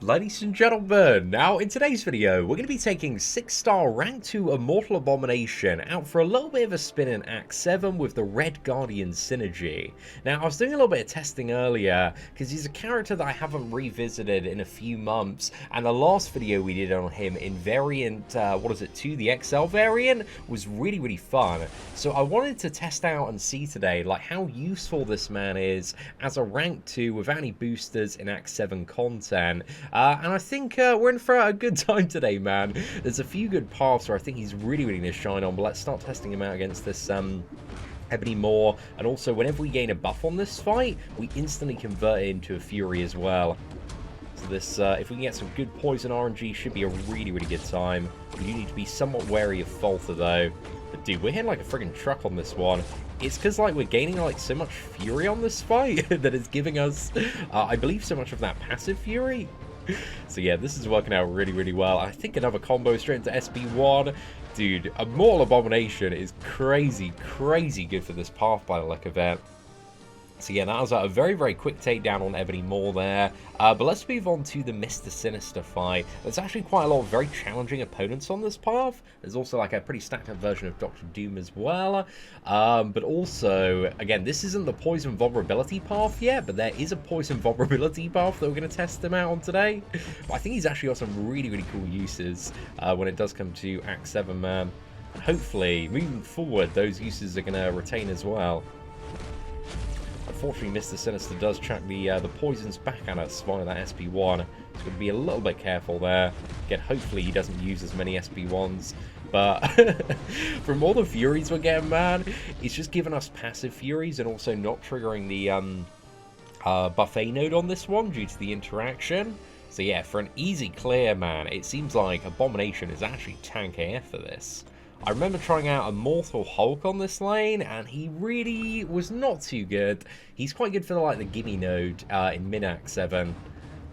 Ladies and gentlemen, now in today's video, we're going to be taking 6-star rank 2 Immortal Abomination out for a little bit of a spin in Act 7 with the Red Guardian synergy. Now, I was doing a little bit of testing earlier, because he's a character that I haven't revisited in a few months, and the last video we did on him in variant, 2, the XL variant, was really fun. So I wanted to test out and see today, like, how useful this man is as a rank 2 without any boosters in Act 7 content. And I think we're in for a good time today, man. There's a few good paths where I think he's really going to shine on, but let's start testing him out against this Ebony Maw. And also, whenever we gain a buff on this fight, we instantly convert it into a Fury as well. So this, if we can get some good poison RNG, should be a really good time. We do need to be somewhat wary of Falter, though. But dude, we're hitting like a friggin' truck on this one. It's because, like, we're gaining, like, so much Fury on this fight that it's giving us, I believe, so much of that passive Fury. So yeah, this is working out really well. I think another combo straight into SB1. Dude, Immortal Abomination is crazy good for this path by the look of it. So yeah, that was a very quick takedown on Ebony Maw there. But let's move on to the Mr. Sinister fight. There's actually quite a lot of very challenging opponents on this path. There's also like a pretty stacked up version of Dr. Doom as well. But also, again, this isn't the Poison Vulnerability path yet, but there is a Poison Vulnerability path that we're going to test him out on today. But I think he's actually got some really cool uses when it does come to Act 7, man. Hopefully, moving forward, those uses are going to retain as well. Unfortunately, Mr. Sinister does chuck the poisons back at us via that SP1. He's going to be a little bit careful there. Again, hopefully he doesn't use as many SP1s. But from all the Furies we're getting, man, it's just giving us passive Furies and also not triggering the buffet node on this one due to the interaction. So yeah, for an easy clear, man, it seems like Abomination is actually tank AF for this. I remember trying out Immortal Hulk on this lane, and he really was not too good. He's quite good for the gimme node in mid-Act 7,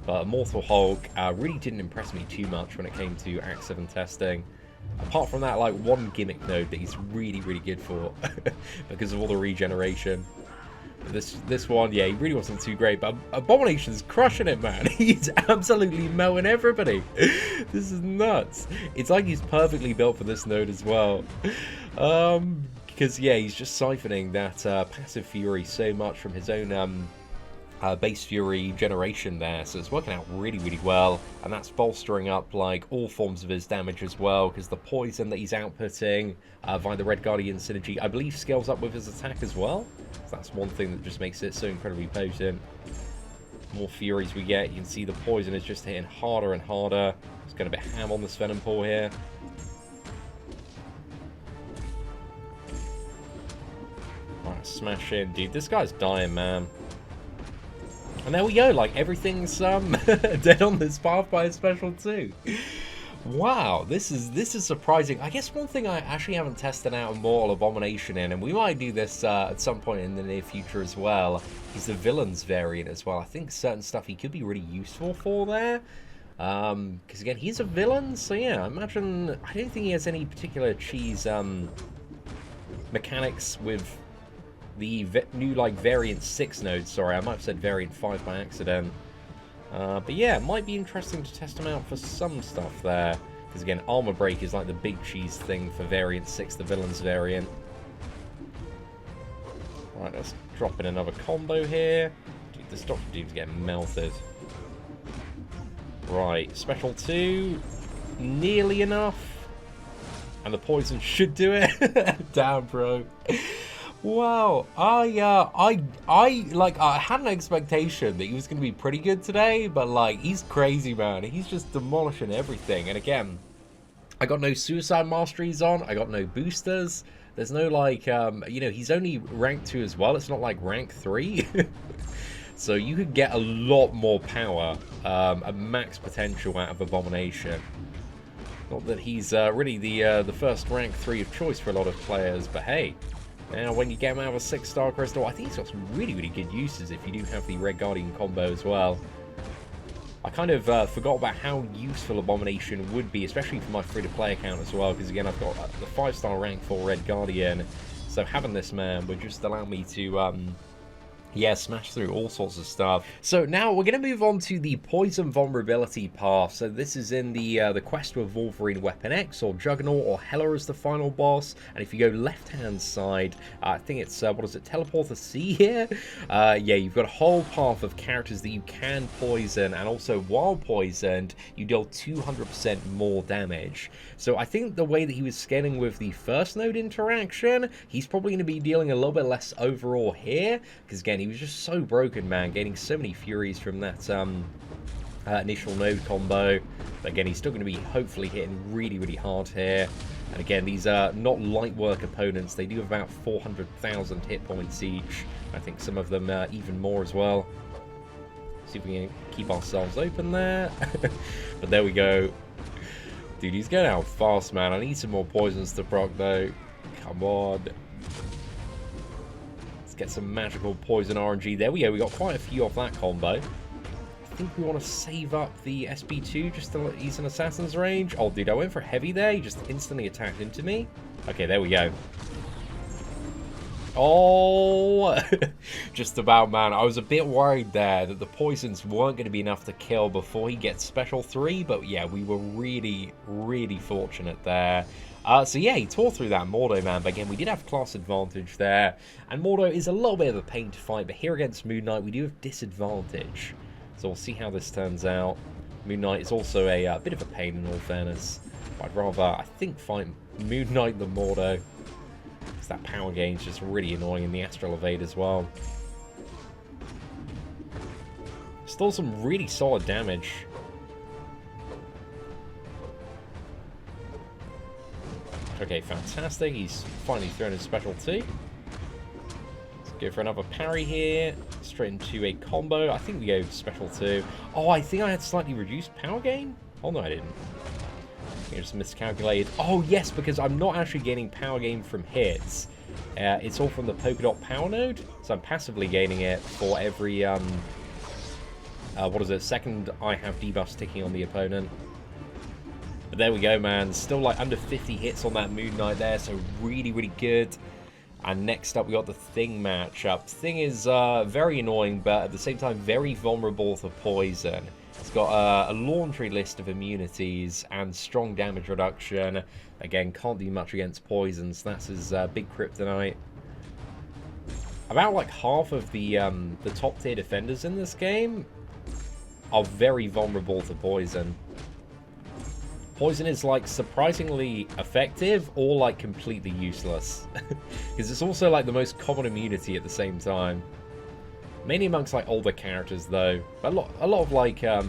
but Immortal Hulk really didn't impress me too much when it came to Act 7 testing. Apart from that, one gimmick node that he's really good for, because of all the regeneration. This one, yeah, he really wasn't too great, but Abomination's crushing it, man. He's absolutely melting everybody. This is nuts. It's like he's perfectly built for this node as well. Because, yeah, he's just siphoning that passive Fury so much from his own base Fury generation there, so it's working out really well, and that's bolstering up all forms of his damage as well, because the poison that he's outputting via the Red Guardian synergy, I believe, scales up with his attack as well. So that's one thing that just makes it so incredibly potent. The more Furies we get, you can see the poison is just hitting harder and harder. It's going to be ham on this Venom Pool here. Alright, smash in. Dude, this guy's dying, man. And there we go, everything's dead on this path by a special too. Wow, this is surprising. I guess one thing I actually haven't tested out Immortal Abomination in, and we might do this at some point in the near future as well, is the Villains variant as well. I think certain stuff he could be really useful for there. Because again, he's a villain, so yeah, I don't think he has any particular cheese mechanics with the new variant 6 node. Sorry, I might have said variant 5 by accident. But yeah, it might be interesting to test them out for some stuff there. Because again, Armor Break is like the big cheese thing for variant 6, the Villains variant. Right, let's drop in another combo here. Dude, this Dr. Doom's getting melted. Right, special 2. Nearly enough. And the poison should do it. Damn, bro. Wow, I had an expectation that he was going to be pretty good today, but he's crazy, man. He's just demolishing everything. And again, I got no Suicide Masteries on, I got no boosters. There's no he's only rank 2 as well. It's not like rank 3. So you could get a lot more power, a max potential out of Abomination. Not that he's really the first rank 3 of choice for a lot of players, but hey. Now, when you get him out of a 6-star crystal, I think he's got some really good uses if you do have the Red Guardian combo as well. I kind of forgot about how useful Abomination would be, especially for my free-to-play account as well, because again, I've got the 5-star rank for Red Guardian, so having this man would just allow me to Yeah, smash through all sorts of stuff. So now we're going to move on to the poison vulnerability path. So this is in the quest with Wolverine Weapon X, or Juggernaut, or Hela as the final boss. And if you go left-hand side, I think it's, what is it, Teleporter C here? Yeah, you've got a whole path of characters that you can poison, and also while poisoned, you deal 200% more damage. So I think the way that he was scaling with the first node interaction, he's probably going to be dealing a little bit less overall here, because again, he was just so broken, man, gaining so many Furies from that initial node combo. But again, he's still going to be hopefully hitting really, really hard here. And again, these are not light work opponents. They do have about 400,000 hit points each. I think some of them even more as well. See if we can keep ourselves open there. But there we go. Dude, he's going out fast, man. I need some more poisons to proc, though. Come on. Get some magical poison RNG. There we go. We got quite a few off that combo. I think we want to save up the SB2 just to let ease an assassin's range. Oh, dude, I went for heavy there. He just instantly attacked into me. Okay, there we go. Oh, just about, man. I was a bit worried there that the poisons weren't going to be enough to kill before he gets special 3. But yeah, we were really, really fortunate there. So yeah, he tore through that Mordo, man, but again, we did have class advantage there, and Mordo is a little bit of a pain to fight, but here against Moon Knight, we do have disadvantage, so we'll see how this turns out. Moon Knight is also a bit of a pain in all fairness, but I'd rather, I think, fight Moon Knight than Mordo, because that power gain is just really annoying, and the Astral Evade as well. Still some really solid damage. Okay, fantastic. He's finally thrown his special 2. Let's go for another parry here. Straight into a combo. I think we go special 2. Oh, I think I had slightly reduced power gain? Oh, no, I didn't. I think I just miscalculated. Oh, yes, because I'm not actually gaining power gain from hits. It's all from the polka dot power node. So I'm passively gaining it for every, second I have debuffs ticking on the opponent. But there we go, man. Still like under 50 hits on that Moon Knight there, so really, really good. And next up, we got the Thing matchup. Thing is very annoying, but at the same time, very vulnerable to poison. It's got a laundry list of immunities and strong damage reduction. Again, can't do much against poisons. That's his big kryptonite. About like half of the top tier defenders in this game are very vulnerable to poison. Poison is like surprisingly effective or like completely useless. Because it's also like the most common immunity at the same time. Mainly amongst like older characters though. But a lot of like I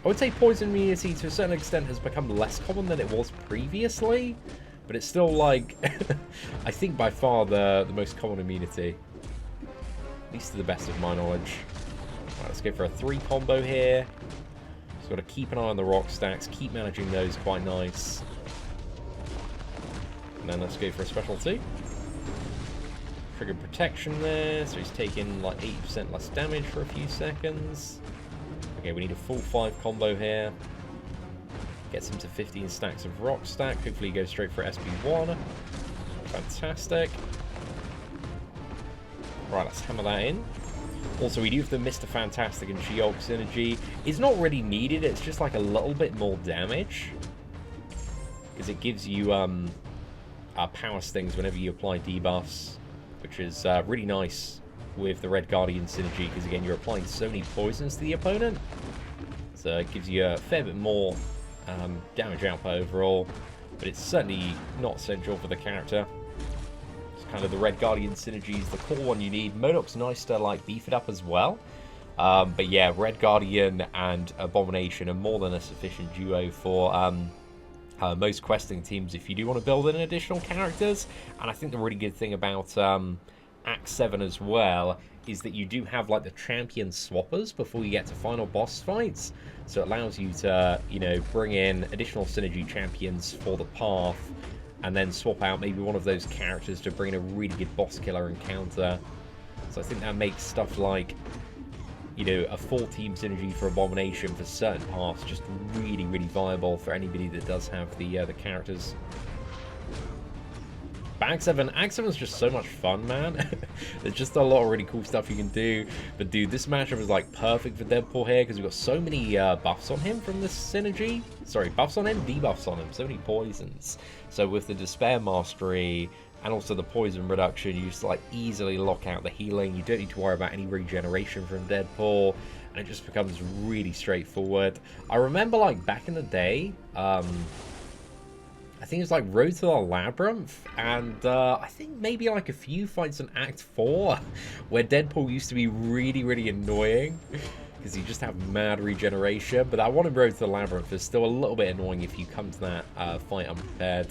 would say poison immunity to a certain extent has become less common than it was previously. But it's still like I think by far the most common immunity. At least to the best of my knowledge. Right, let's go for a 3 combo here. Got to keep an eye on the rock stacks, keep managing those quite nice. And then let's go for a special 2. Trigger protection there, so he's taking like 80% less damage for a few seconds. Okay, we need a full 5 combo here. Gets him to 15 stacks of rock stack. Hopefully he goes straight for SB1. Fantastic. Right, let's hammer that in. Also, we do have the Mr. Fantastic and She-Hulk synergy. It's not really needed, it's just like a little bit more damage. Because it gives you power stings whenever you apply debuffs. Which is really nice with the Red Guardian synergy, because again, you're applying so many poisons to the opponent. So it gives you a fair bit more damage output overall. But it's certainly not essential for the character. Kind of the Red Guardian synergy is the core one you need. MODOK's nice to like beef it up as well. But yeah, Red Guardian and Abomination are more than a sufficient duo for most questing teams if you do want to build in additional characters. And I think the really good thing about Act 7 as well is that you do have like the champion swappers before you get to final boss fights. So it allows you to, you know, bring in additional synergy champions for the path, and then swap out maybe one of those characters to bring in a really good boss killer encounter. So I think that makes stuff like, you know, a full team synergy for Abomination for certain paths just really, really viable for anybody that does have the characters. But Act 7 is just so much fun, man. There's just a lot of really cool stuff you can do. But dude, this matchup is like perfect for Deadpool here because we've got so many buffs on him from this synergy. Sorry, buffs on him, debuffs on him. So many poisons. So with the Despair Mastery and also the poison reduction, you just like easily lock out the healing. You don't need to worry about any regeneration from Deadpool. And it just becomes really straightforward. I remember like back in the day, I think it's like Road to the Labyrinth, and I think maybe like a few fights in Act 4 where Deadpool used to be really, really annoying because you just have mad regeneration. But that one in Road to the Labyrinth is still a little bit annoying if you come to that fight unprepared.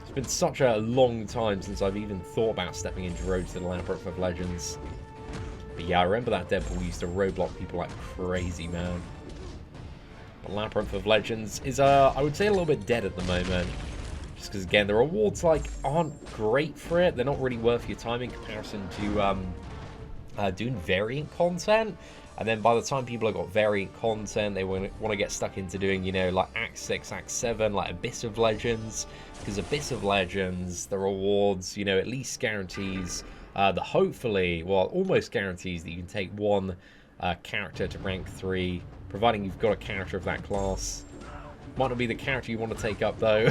It's been such a long time since I've even thought about stepping into Road to the Labyrinth of Legends. But yeah, I remember that Deadpool used to roadblock people like crazy, man. Labyrinth of Legends is, I would say, a little bit dead at the moment. Just because, again, the rewards, like, aren't great for it. They're not really worth your time in comparison to doing variant content. And then by the time people have got variant content, they want to get stuck into doing, you know, like Act 6, Act 7, like Abyss of Legends. Because Abyss of Legends, the rewards, you know, at least guarantees, hopefully, well, almost guarantees that you can take one character to rank 3. Providing you've got a character of that class. Might not be the character you want to take up, though.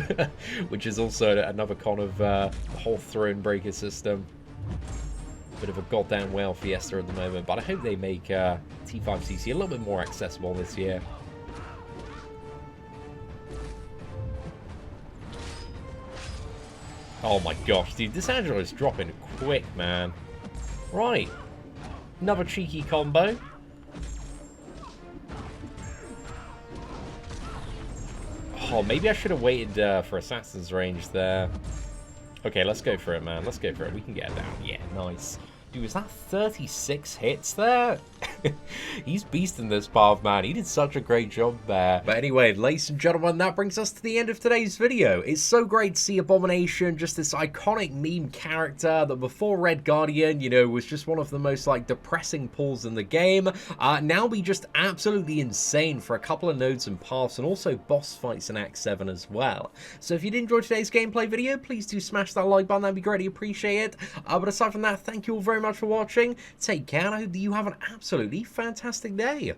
Which is also another con of the whole Throne Breaker system. Bit of a goddamn whale fiesta at the moment. But I hope they make T5CC a little bit more accessible this year. Oh my gosh, dude. This Angelo is dropping quick, man. Right. Another cheeky combo. Oh, maybe I should have waited for Assassin's Range there. Okay, let's go for it, man. Let's go for it. We can get it down. Yeah, nice. Dude, was that 36 hits there? He's beasting this path, man. He did such a great job there. But anyway, ladies and gentlemen, that brings us to the end of today's video. It's so great to see Abomination, just this iconic meme character that before Red Guardian, you know, was just one of the most, like, depressing pulls in the game. Now be just absolutely insane for a couple of nodes and paths, and also boss fights in Act 7 as well. So if you did enjoy today's gameplay video, please do smash that like button. That'd be greatly appreciated. But aside from that, thank you all very much for watching. Take care, and I hope that you have an absolutely fantastic day.